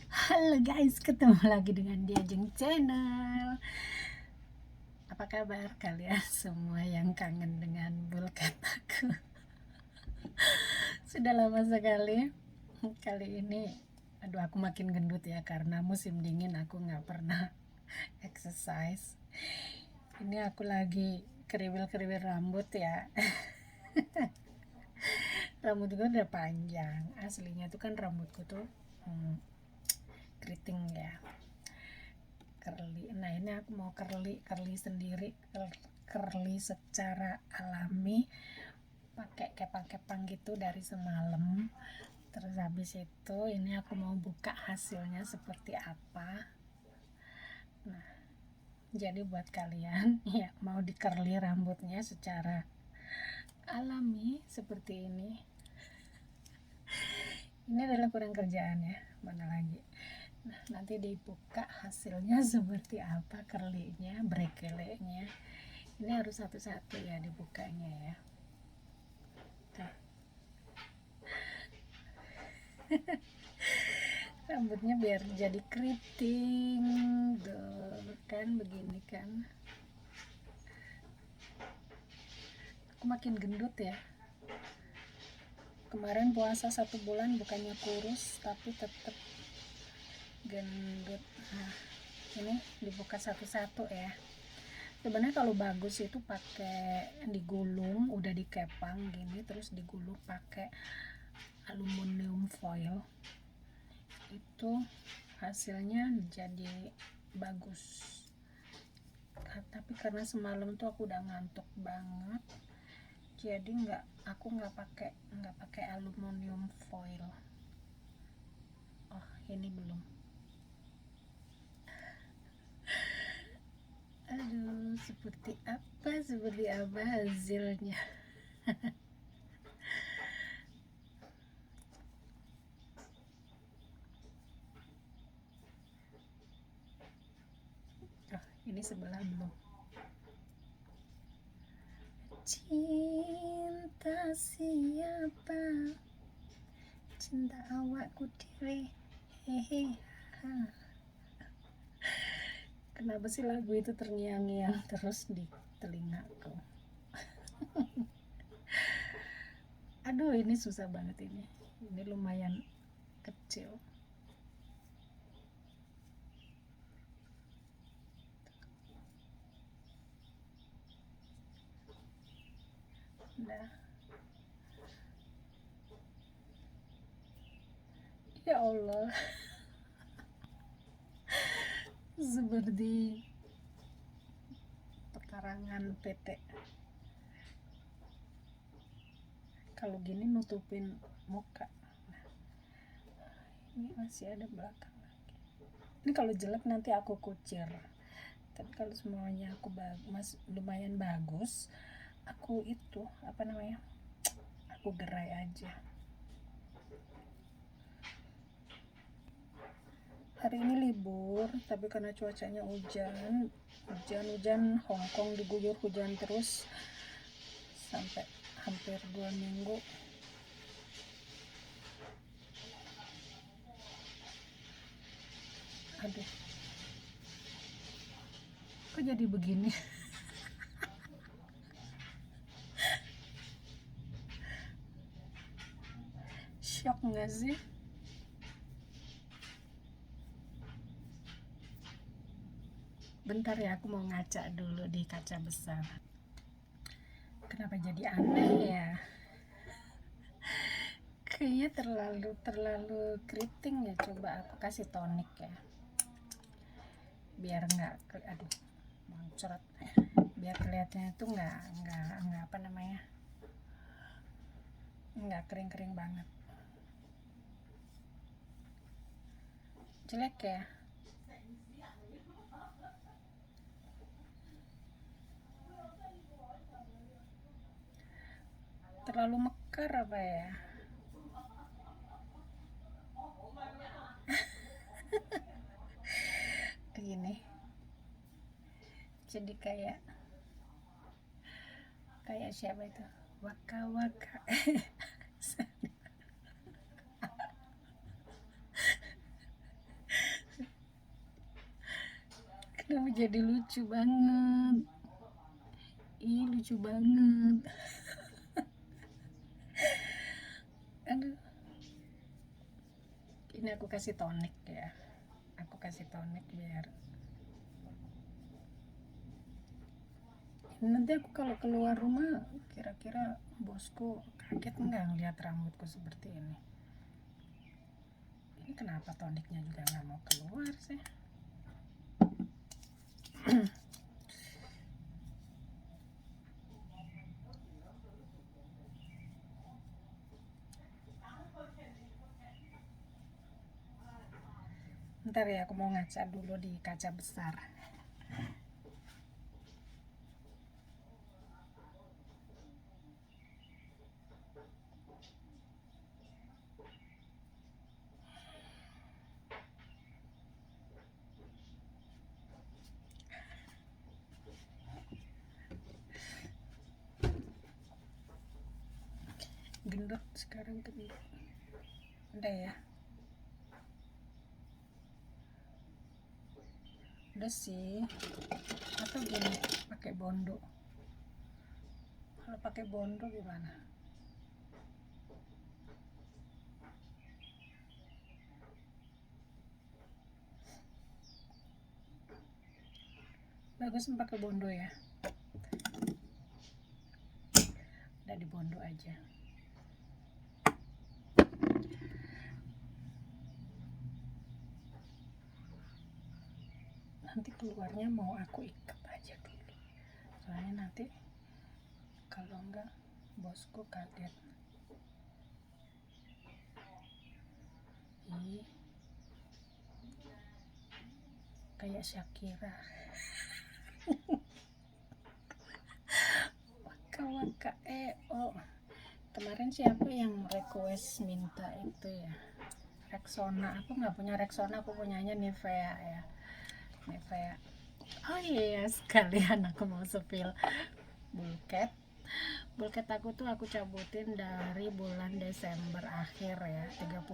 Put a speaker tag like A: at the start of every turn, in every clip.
A: Halo guys, ketemu lagi dengan Diajeng Channel. Apa kabar kalian semua yang kangen dengan bulkat aku? Sudah lama sekali. Kali ini, aduh aku makin gendut ya karena musim dingin aku nggak pernah exercise. Ini aku lagi kriwil-kriwil rambut ya. Rambut gue udah panjang. Aslinya tuh kan rambutku tuh keriting ya, curly. Nah ini aku mau curly sendiri, curly secara alami, pakai kepang-kepang gitu dari semalam. Terus habis itu ini aku mau buka hasilnya seperti apa. Nah, jadi buat kalian ya mau di curly rambutnya secara alami seperti ini adalah kurang kerjaan ya, mana lagi. Nah, nanti dibuka hasilnya seperti apa curlynya, brekelenya. Ini harus satu-satu ya dibukanya ya. Tuh. Rambutnya biar jadi keriting tuh kan, begini kan. Aku makin gendut ya. Kemarin puasa 1 bulan bukannya kurus tapi tetap gendut. Nah, ini dibuka satu-satu ya. Sebenarnya kalau bagus itu pakai digulung, udah dikepang gini terus digulung pakai aluminium foil. Itu hasilnya jadi bagus. Tapi karena semalam tuh aku udah ngantuk banget, jadi aku nggak pakai aluminium foil. Oh, ini belum. Aduh, seperti apa hasilnya. Oh, ini sebelah belum. Cinta siapa, cinta awakku dewe, hehe. Kenapa sih lagu itu terngiang-ngiang terus di telingaku? Aduh, ini susah banget ini. Ini lumayan kecil. Nah, ya Allah, seperti pekarangan PT. Kalau gini nutupin muka. Nah, ini masih ada belakang lagi. Ini kalau jelek nanti aku kucir. Tapi kalau semuanya aku lumayan bagus, aku itu apa namanya? Aku gerai aja. Hari ini libur, tapi karena cuacanya hujan Hongkong diguyur hujan terus sampai hampir 2 minggu. Aduh, kok jadi begini? Shock nggak sih? Bentar ya, aku mau ngaca dulu di kaca besar. Kenapa jadi aneh ya? Kayaknya terlalu keriting ya. Coba aku kasih tonik ya, biar nggak aduh muncrat, biar kelihatannya tuh nggak apa namanya, nggak kering-kering banget. Jelek ya. Terlalu mekar apa ya? Begini. Jadi kayak siapa itu? Waka waka. Kenapa jadi lucu banget? Ih, lucu banget. Aduh, ini aku kasih tonik ya. Aku kasih tonik biar nanti aku kalau keluar rumah kira-kira bosku kaget nggak ngeliat rambutku seperti ini. Ini kenapa toniknya juga nggak mau keluar sih? Ntar ya, aku mau ngaca dulu di kaca besar. Gendut sekarang gendut. Udah ya. Udah sih. Atau gini, pakai bondo. Kalau pakai bondo gimana? Bagus pakai bondo ya. Udah di bondo aja. Nanti keluarnya mau aku ikat aja dulu. Soalnya nanti kalau enggak bosku kaget. Ih, kayak Shakira. Waka oh. Kemarin siapa yang request minta itu ya? Rexona. Aku nggak punya Rexona, aku punyanya Nivea ya. Nivea. Oh iya, sekalian aku mau sepil bulket. Bulket aku tuh aku cabutin dari bulan Desember akhir ya, 31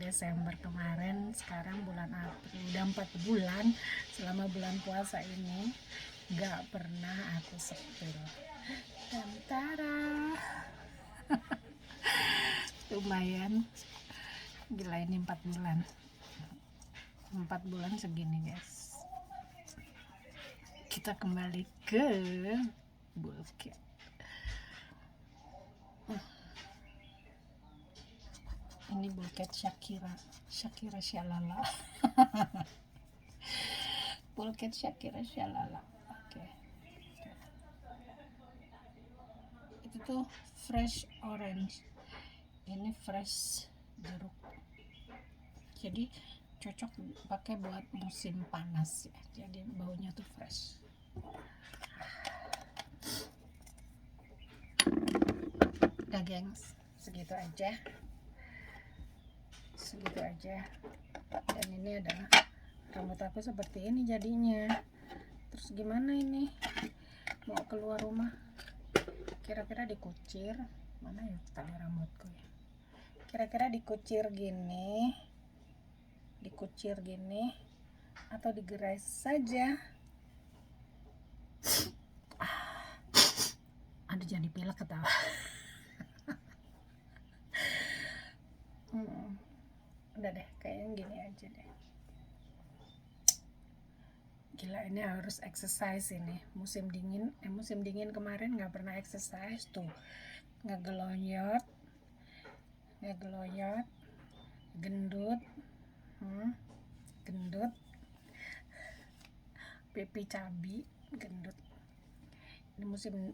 A: Desember kemarin. Sekarang bulan April, udah 4 bulan. Selama bulan puasa ini gak pernah aku sepil. Dan tara, lumayan. Gila, ini 4 bulan. 4 bulan segini guys. Kita kembali ke bulket. Ini bulket Shakira Shalala. Bulket Shakira Shalala. Oke. Itu tuh fresh orange. Ini fresh jeruk. Jadi cocok pakai buat musim panas ya. Jadi baunya tuh fresh. Udah gengs, segitu aja. Dan ini adalah rambut aku seperti ini jadinya. Terus gimana ini mau keluar rumah, kira-kira dikucir mana ya tali rambutku ya, kira-kira dikucir gini atau digerai saja. Aduh, jadi pilek ketawa. Udah deh, kayaknya gini aja deh. Gila, ini harus exercise ini. Musim dingin kemarin nggak pernah exercise tuh. Ngegeloyot, gendut, pipi cabi, gendut. Ini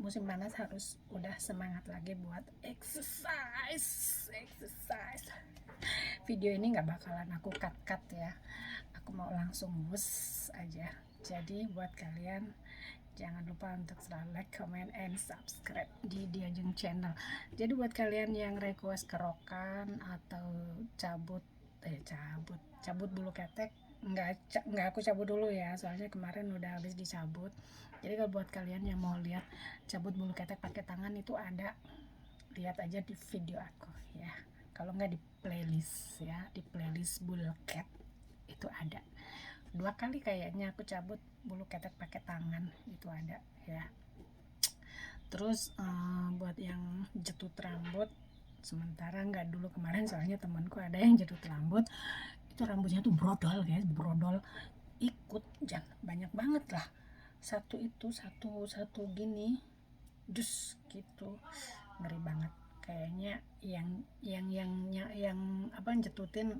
A: musim panas harus udah semangat lagi buat exercise. Video ini nggak bakalan aku cut ya, aku mau langsung bus aja. Jadi buat kalian jangan lupa untuk selalu like, comment, and subscribe di Diajeng channel. Jadi buat kalian yang request kerokan atau cabut bulu ketek, nggak aku cabut dulu ya, soalnya kemarin udah habis dicabut. Jadi kalau buat kalian yang mau lihat cabut bulu ketek pakai tangan itu ada, lihat aja di video aku ya. Kalau nggak di playlist ya, di playlist bulket itu ada. 2 kali kayaknya aku cabut bulu ketek pakai tangan, itu ada ya. Terus buat yang jeput rambut, sementara nggak dulu, kemarin soalnya temanku ada yang jeput rambut, itu rambutnya tuh brodol guys, brodol, ikut jangan banyak banget lah, satu itu satu gini jus gitu, ngeri banget. Kayaknya yang apa jetutin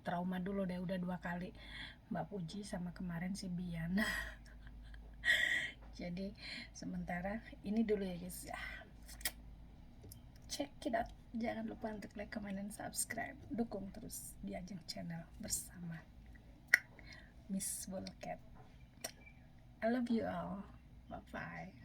A: trauma dulu deh, udah 2 kali, Mbak Puji sama kemarin si Bian. Jadi sementara ini dulu ya guys, check it out. Jangan lupa untuk like, comment, dan subscribe. Dukung terus di Ajeng Channel bersama Miss Bullcat. I love you all. Bye bye.